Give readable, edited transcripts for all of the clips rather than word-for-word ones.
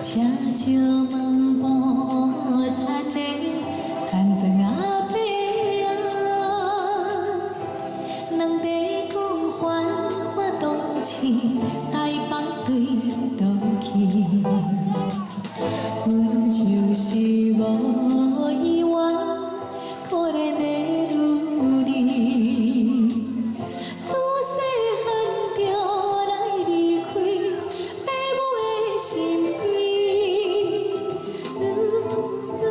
车石门步残的残砖阿伯啊，人在讲繁华都市，台北对倒去，阮就是无依愿，可怜的女儿，自细汉就来离开父母的身边，对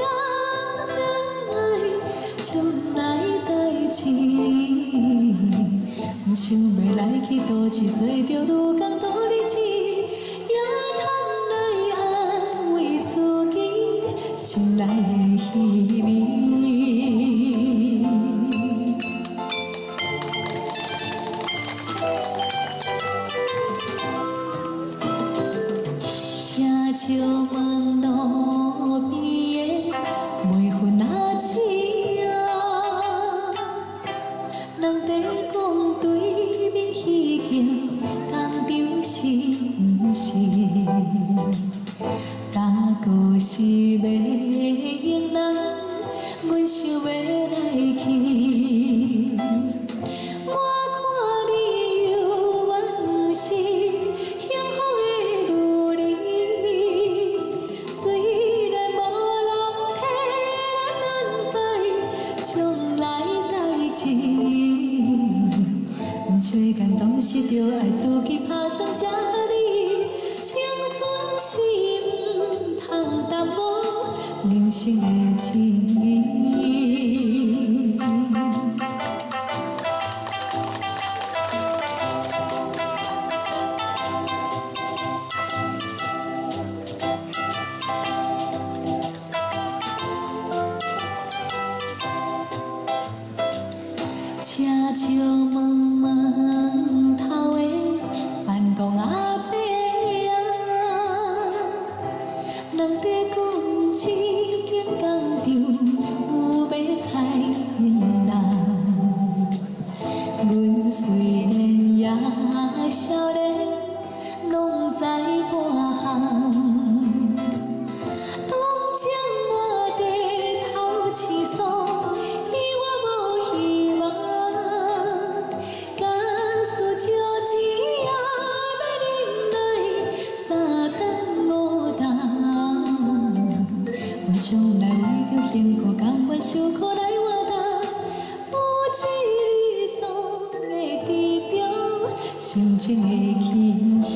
呀，爱将来代志，想袂来去倒市，做着女工度日子，也通来安慰自己心内的虚伪。车石门路边的每份仔纸啊，人在讲对面迄间工厂是毋是？若搁是要用人，阮想要来去。我看你犹原毋是幸福的女儿，虽然无人替咱安排将来代志，最感动是着爱自己打算吃你，青春是毋通耽误人生的情义。车石门头的办公阿伯啊，人在讲一间工厂有卖菜用人，阮虽然也少年，拢知半项。当将我低头试诉，伊我无希望。假使借钱也要忍耐三顿五顿，我将来为着幸福甘愿受苦来活担，有一日总会知着心情的轻松。